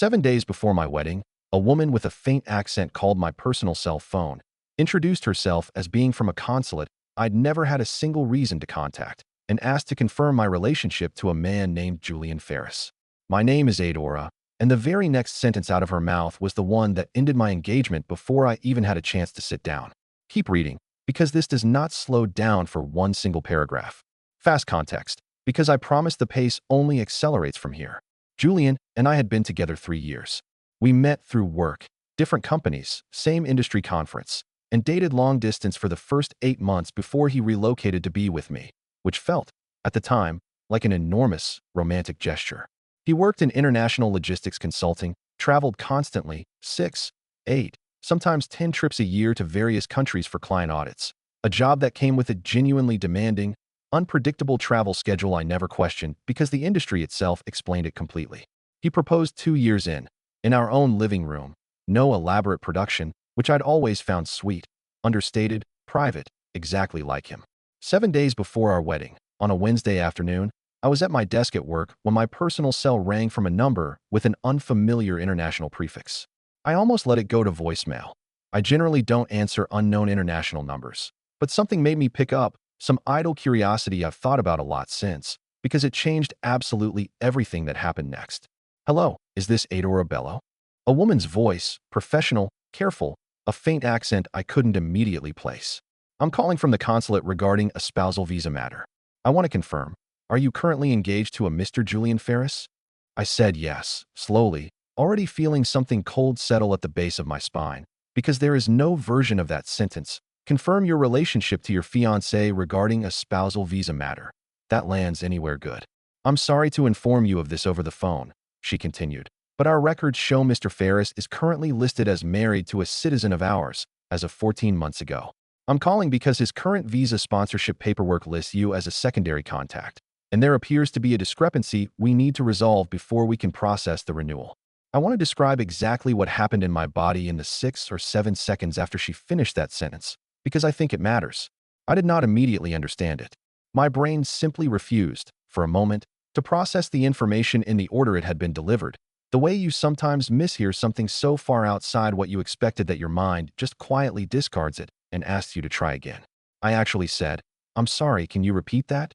7 days before my wedding, a woman with a faint accent called my personal cell phone, introduced herself as being from a consulate I'd never had a single reason to contact, and asked to confirm my relationship to a man named Julian Ferris. My name is Adora, and the very next sentence out of her mouth was the one that ended my engagement before I even had a chance to sit down. Keep reading, because this does not slow down for one single paragraph. Fast context, because I promise the pace only accelerates from here. Julian and I had been together 3 years. We met through work, different companies, same industry conference, and dated long distance for the first 8 months before he relocated to be with me, which felt, at the time, like an enormous romantic gesture. He worked in international logistics consulting, traveled constantly, 6, 8, sometimes 10 trips a year to various countries for client audits, a job that came with a genuinely demanding, unpredictable travel schedule I never questioned because the industry itself explained it completely. He proposed 2 years in our own living room, no elaborate production, which I'd always found sweet, understated, private, exactly like him. 7 days before our wedding, on a Wednesday afternoon, I was at my desk at work when my personal cell rang from a number with an unfamiliar international prefix. I almost let it go to voicemail. I generally don't answer unknown international numbers, but something made me pick up, some idle curiosity I've thought about a lot since, because it changed absolutely everything that happened next. Hello, is this Adora Bello? A woman's voice, professional, careful, a faint accent I couldn't immediately place. I'm calling from the consulate regarding a spousal visa matter. I want to confirm, are you currently engaged to a Mr. Julian Ferris? I said yes, slowly, already feeling something cold settle at the base of my spine, because there is no version of that sentence. Confirm your relationship to your fiancé regarding a spousal visa matter. That lands anywhere good. I'm sorry to inform you of this over the phone, she continued, but our records show Mr. Ferris is currently listed as married to a citizen of ours as of 14 months ago. I'm calling because his current visa sponsorship paperwork lists you as a secondary contact, and there appears to be a discrepancy we need to resolve before we can process the renewal. I want to describe exactly what happened in my body in the 6 or 7 seconds after she finished that sentence, because I think it matters. I did not immediately understand it. My brain simply refused, for a moment, to process the information in the order it had been delivered, the way you sometimes mishear something so far outside what you expected that your mind just quietly discards it and asks you to try again. I actually said, "I'm sorry, can you repeat that?"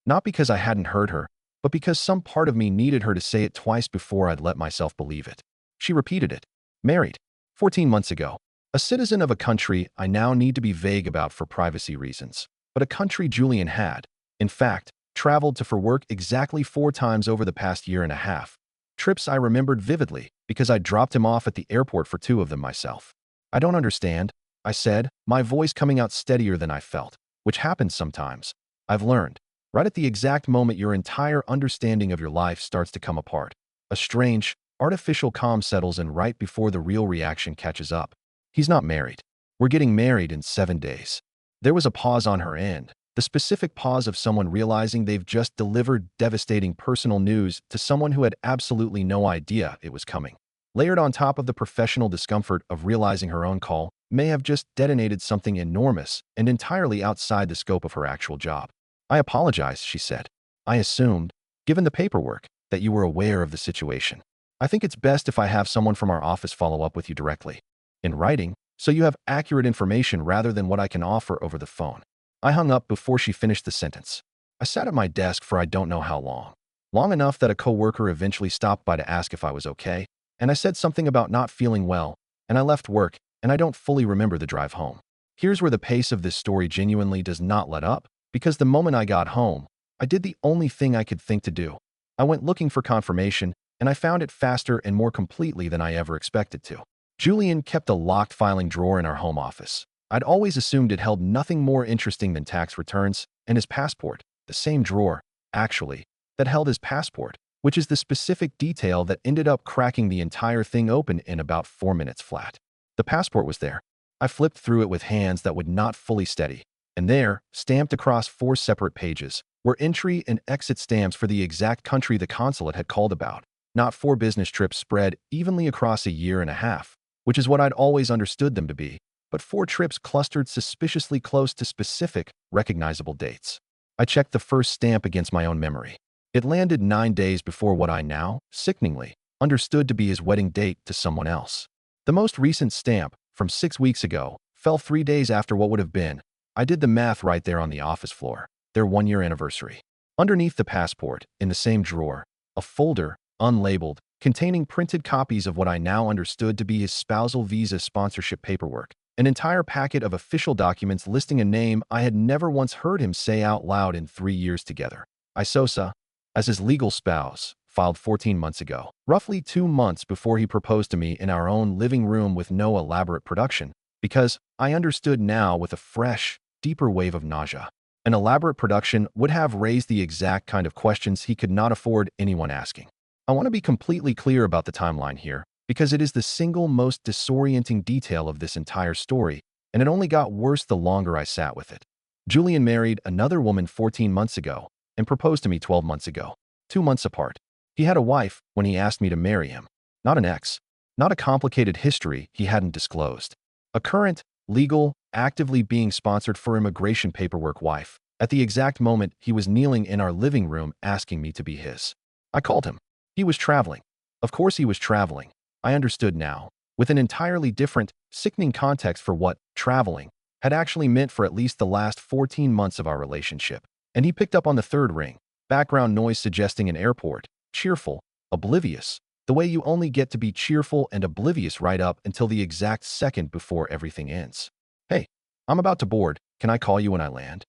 Not because I hadn't heard her, but because some part of me needed her to say it twice before I'd let myself believe it. She repeated it. Married. 14 months ago. A citizen of a country I now need to be vague about for privacy reasons, but a country Julian had, in fact, traveled to for work exactly 4 times over the past year and a half. Trips I remembered vividly because I dropped him off at the airport for 2 of them myself. I don't understand, I said, my voice coming out steadier than I felt, which happens sometimes. I've learned, right at the exact moment your entire understanding of your life starts to come apart. A strange, artificial calm settles in right before the real reaction catches up. He's not married. We're getting married in 7 days. There was a pause on her end, the specific pause of someone realizing they've just delivered devastating personal news to someone who had absolutely no idea it was coming. Layered on top of the professional discomfort of realizing her own call may have just detonated something enormous and entirely outside the scope of her actual job. I apologize, she said. I assumed, given the paperwork, that you were aware of the situation. I think it's best if I have someone from our office follow up with you directly, in writing, so you have accurate information rather than what I can offer over the phone. I hung up before she finished the sentence. I sat at my desk for I don't know how long. Long enough that a coworker eventually stopped by to ask if I was okay, and I said something about not feeling well, and I left work, and I don't fully remember the drive home. Here's where the pace of this story genuinely does not let up, because the moment I got home, I did the only thing I could think to do. I went looking for confirmation, and I found it faster and more completely than I ever expected to. Julian kept a locked filing drawer in our home office. I'd always assumed it held nothing more interesting than tax returns and his passport, the same drawer, actually, that held his passport, which is the specific detail that ended up cracking the entire thing open in about 4 minutes flat. The passport was there. I flipped through it with hands that would not fully steady, and there, stamped across 4 separate pages, were entry and exit stamps for the exact country the consulate had called about, not 4 business trips spread evenly across a year and a half, which is what I'd always understood them to be, but 4 trips clustered suspiciously close to specific, recognizable dates. I checked the first stamp against my own memory. It landed 9 days before what I now, sickeningly, understood to be his wedding date to someone else. The most recent stamp, from 6 weeks ago, fell 3 days after what would have been. I did the math right there on the office floor. Their 1-year anniversary. Underneath the passport, in the same drawer, a folder, unlabeled, containing printed copies of what I now understood to be his spousal visa sponsorship paperwork. An entire packet of official documents listing a name I had never once heard him say out loud in 3 years together. Isosa, as his legal spouse, filed 14 months ago, roughly 2 months before he proposed to me in our own living room with no elaborate production, because I understood now with a fresh, deeper wave of nausea. An elaborate production would have raised the exact kind of questions he could not afford anyone asking. I want to be completely clear about the timeline here, because it is the single most disorienting detail of this entire story, and it only got worse the longer I sat with it. Julian married another woman 14 months ago and proposed to me 12 months ago, 2 months apart. He had a wife when he asked me to marry him, not an ex, not a complicated history he hadn't disclosed. A current, legal, actively being sponsored for immigration paperwork wife, at the exact moment he was kneeling in our living room asking me to be his. I called him. He was traveling. Of course he was traveling. I understood now, with an entirely different, sickening context for what traveling had actually meant for at least the last 14 months of our relationship. And he picked up on the third ring, background noise suggesting an airport, cheerful, oblivious, the way you only get to be cheerful and oblivious right up until the exact second before everything ends. Hey, I'm about to board. Can I call you when I land?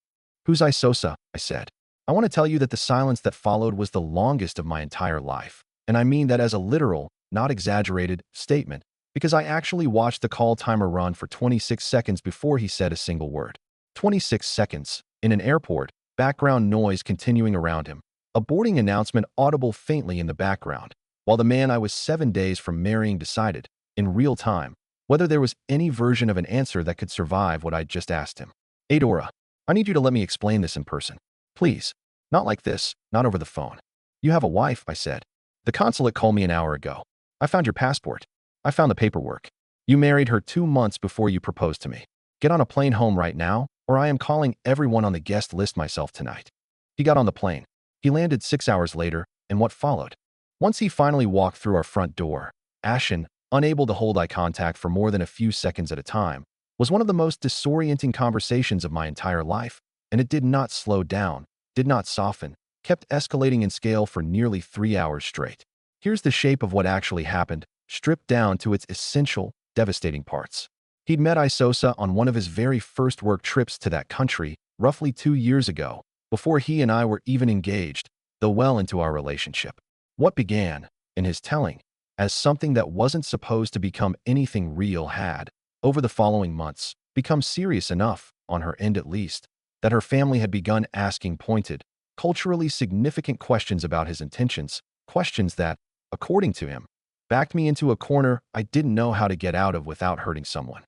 Who's Isosa? I said. I want to tell you that the silence that followed was the longest of my entire life. And I mean that as a literal, not exaggerated, statement, because I actually watched the call timer run for 26 seconds before he said a single word. 26 seconds, in an airport, background noise continuing around him, a boarding announcement audible faintly in the background, while the man I was 7 days from marrying decided, in real time, whether there was any version of an answer that could survive what I'd just asked him. Adora, I need you to let me explain this in person. Please. Not like this, not over the phone. You have a wife, I said. The consulate called me an hour ago. I found your passport. I found the paperwork. You married her 2 months before you proposed to me. Get on a plane home right now, or I am calling everyone on the guest list myself tonight. He got on the plane. He landed 6 hours later, and what followed? Once he finally walked through our front door, ashen, unable to hold eye contact for more than a few seconds at a time, was one of the most disorienting conversations of my entire life, and it did not slow down, did not soften, kept escalating in scale for nearly 3 hours straight. Here's the shape of what actually happened, stripped down to its essential, devastating parts. He'd met Isosa on one of his very first work trips to that country, roughly 2 years ago, before he and I were even engaged, though well into our relationship. What began, in his telling, as something that wasn't supposed to become anything real had, over the following months, become serious enough, on her end at least, that her family had begun asking pointed, culturally significant questions about his intentions, questions that, according to him, backed me into a corner I didn't know how to get out of without hurting someone.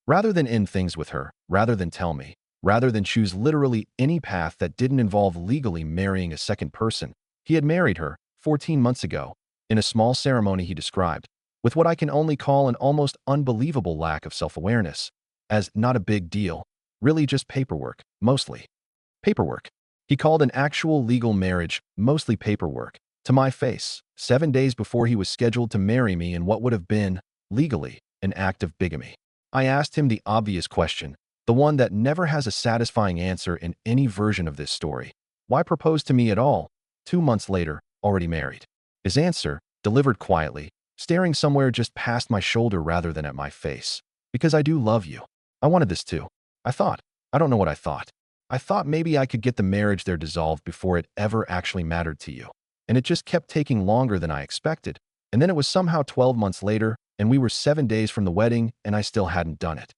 Rather than end things with her, rather than tell me, rather than choose literally any path that didn't involve legally marrying a second person, he had married her 14 months ago, in a small ceremony he described, with what I can only call an almost unbelievable lack of self-awareness, as not a big deal, really just paperwork, mostly. Paperwork. He called an actual legal marriage mostly paperwork, to my face, 7 days before he was scheduled to marry me in what would have been, legally, an act of bigamy. I asked him the obvious question, the one that never has a satisfying answer in any version of this story. Why propose to me at all, 2 months later, already married? His answer, delivered quietly, staring somewhere just past my shoulder rather than at my face. Because I do love you. I wanted this too. I thought. I don't know what I thought. I thought maybe I could get the marriage there dissolved before it ever actually mattered to you. And it just kept taking longer than I expected. And then it was somehow 12 months later, and we were 7 days from the wedding, and I still hadn't done it.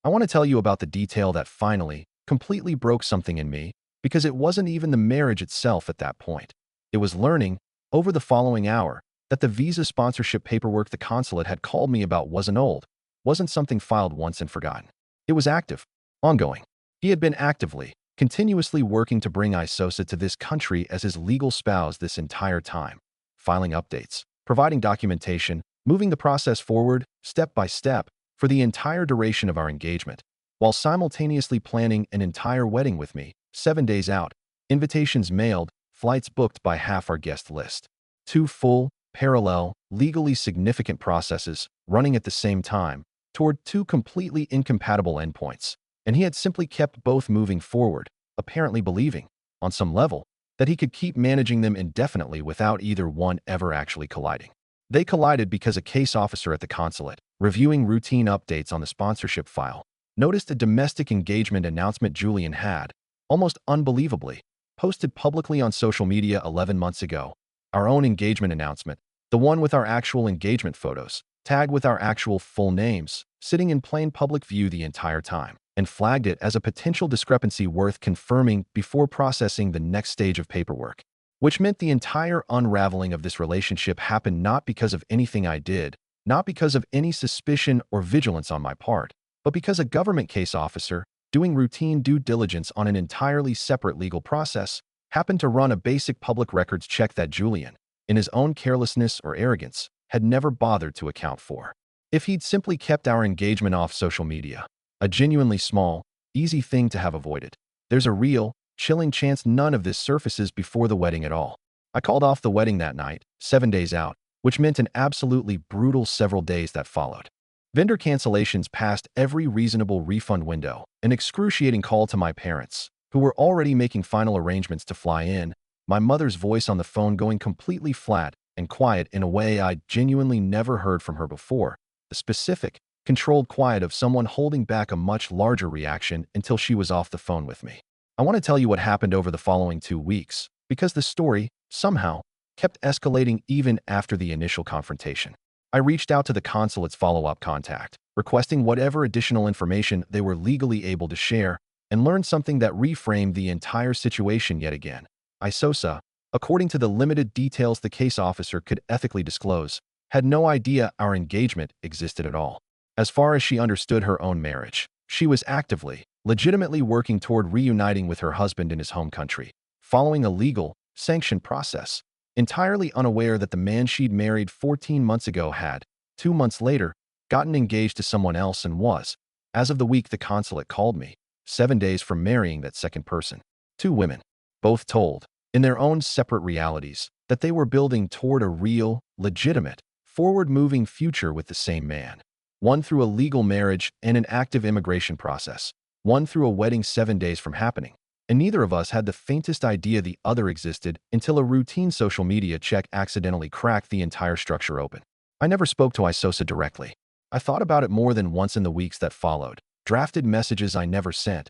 I want to tell you about the detail that finally, completely broke something in me, because it wasn't even the marriage itself at that point. It was learning, over the following hour, that the visa sponsorship paperwork the consulate had called me about wasn't old, wasn't something filed once and forgotten. It was active, ongoing. He had been actively, continuously working to bring Isosa to this country as his legal spouse this entire time, filing updates, providing documentation, moving the process forward, step by step, for the entire duration of our engagement, while simultaneously planning an entire wedding with me, 7 days out, invitations mailed, flights booked by half our guest list. 2 full, parallel, legally significant processes running at the same time toward two completely incompatible endpoints, and he had simply kept both moving forward, apparently believing, on some level, that he could keep managing them indefinitely without either one ever actually colliding. They collided because a case officer at the consulate, reviewing routine updates on the sponsorship file, noticed a domestic engagement announcement Julian had, almost unbelievably, posted publicly on social media 11 months ago. Our own engagement announcement, the one with our actual engagement photos, tagged with our actual full names, sitting in plain public view the entire time, and flagged it as a potential discrepancy worth confirming before processing the next stage of paperwork. Which meant the entire unraveling of this relationship happened not because of anything I did, not because of any suspicion or vigilance on my part, but because a government case officer, doing routine due diligence on an entirely separate legal process, happened to run a basic public records check that Julian, in his own carelessness or arrogance, had never bothered to account for. If he'd simply kept our engagement off social media, a genuinely small, easy thing to have avoided, there's a real, chilling chance none of this surfaces before the wedding at all. I called off the wedding that night, 7 days out, which meant an absolutely brutal several days that followed. Vendor cancellations past every reasonable refund window, an excruciating call to my parents, who were already making final arrangements to fly in, my mother's voice on the phone going completely flat and quiet in a way I'd genuinely never heard from her before, the specific, controlled quiet of someone holding back a much larger reaction until she was off the phone with me. I want to tell you what happened over the following 2 weeks, because the story, somehow, kept escalating even after the initial confrontation. I reached out to the consulate's follow-up contact, requesting whatever additional information they were legally able to share, and learned something that reframed the entire situation yet again. Isosa, according to the limited details the case officer could ethically disclose, had no idea our engagement existed at all. As far as she understood her own marriage, she was actively, legitimately working toward reuniting with her husband in his home country, following a legal, sanctioned process, entirely unaware that the man she'd married 14 months ago had, 2 months later, gotten engaged to someone else and was, as of the week the consulate called me, 7 days from marrying that second person. 2 women, both told, in their own separate realities, that they were building toward a real, legitimate, forward-moving future with the same man. One through a legal marriage and an active immigration process, one through a wedding 7 days from happening, and neither of us had the faintest idea the other existed until a routine social media check accidentally cracked the entire structure open. I never spoke to Isosa directly. I thought about it more than once in the weeks that followed, drafted messages I never sent,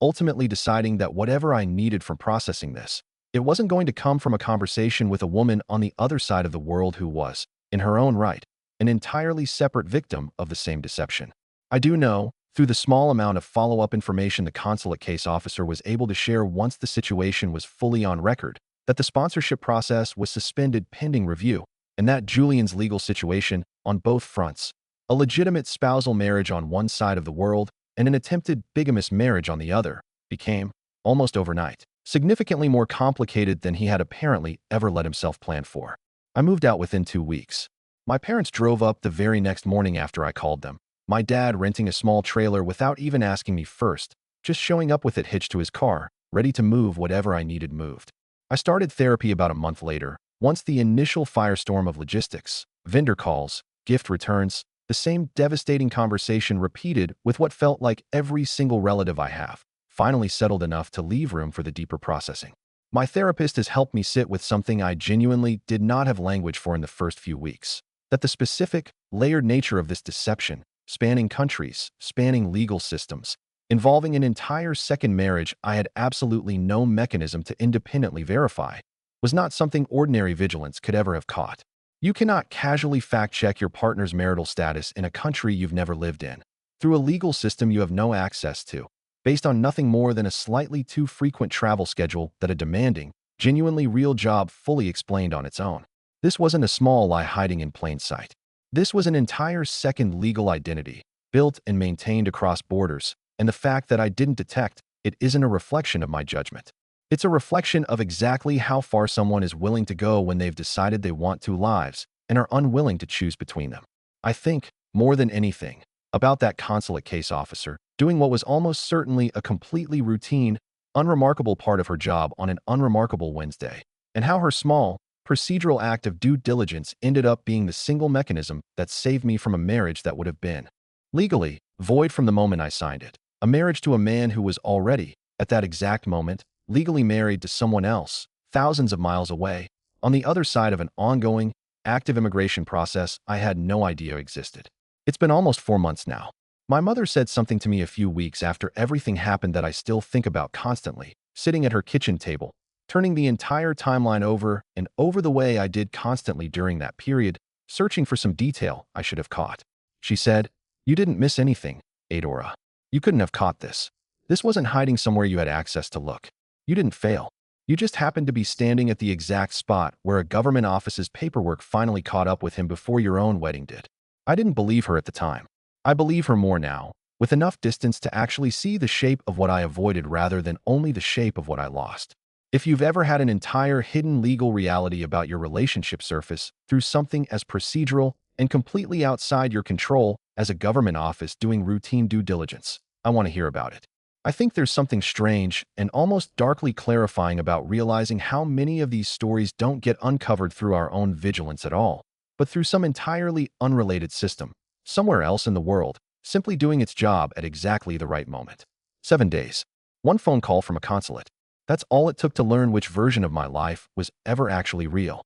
ultimately deciding that whatever I needed from processing this, it wasn't going to come from a conversation with a woman on the other side of the world who was, in her own right, an entirely separate victim of the same deception. I do know, through the small amount of follow-up information the consulate case officer was able to share once the situation was fully on record, that the sponsorship process was suspended pending review, and that Julian's legal situation, on both fronts, a legitimate spousal marriage on one side of the world and an attempted bigamous marriage on the other, became, almost overnight, significantly more complicated than he had apparently ever let himself plan for. I moved out within 2 weeks. My parents drove up the very next morning after I called them, my dad renting a small trailer without even asking me first, just showing up with it hitched to his car, ready to move whatever I needed moved. I started therapy about a month later, once the initial firestorm of logistics, vendor calls, gift returns, the same devastating conversation repeated with what felt like every single relative I have, finally settled enough to leave room for the deeper processing. My therapist has helped me sit with something I genuinely did not have language for in the first few weeks, that the specific, layered nature of this deception, spanning countries, spanning legal systems, involving an entire second marriage I had absolutely no mechanism to independently verify, was not something ordinary vigilance could ever have caught. You cannot casually fact-check your partner's marital status in a country you've never lived in, through a legal system you have no access to, based on nothing more than a slightly too frequent travel schedule that a demanding, genuinely real job fully explained on its own. This wasn't a small lie hiding in plain sight. This was an entire second legal identity, built and maintained across borders, and the fact that I didn't detect it isn't a reflection of my judgment. It's a reflection of exactly how far someone is willing to go when they've decided they want 2 lives and are unwilling to choose between them. I think, more than anything, about that consulate case officer doing what was almost certainly a completely routine, unremarkable part of her job on an unremarkable Wednesday, and how her small, procedural act of due diligence ended up being the single mechanism that saved me from a marriage that would have been legally void from the moment I signed it. A marriage to a man who was already, at that exact moment, legally married to someone else, thousands of miles away, on the other side of an ongoing, active immigration process I had no idea existed. It's been almost 4 months now. My mother said something to me a few weeks after everything happened that I still think about constantly, sitting at her kitchen table, turning the entire timeline over and over the way I did constantly during that period, searching for some detail I should have caught. She said, "You didn't miss anything, Adora. You couldn't have caught this. This wasn't hiding somewhere you had access to look. You didn't fail. You just happened to be standing at the exact spot where a government office's paperwork finally caught up with him before your own wedding did." I didn't believe her at the time. I believe her more now, with enough distance to actually see the shape of what I avoided rather than only the shape of what I lost. If you've ever had an entire hidden legal reality about your relationship surface through something as procedural and completely outside your control as a government office doing routine due diligence, I want to hear about it. I think there's something strange and almost darkly clarifying about realizing how many of these stories don't get uncovered through our own vigilance at all, but through some entirely unrelated system, somewhere else in the world, simply doing its job at exactly the right moment. 7 days. One phone call from a consulate. That's all it took to learn which version of my life was ever actually real.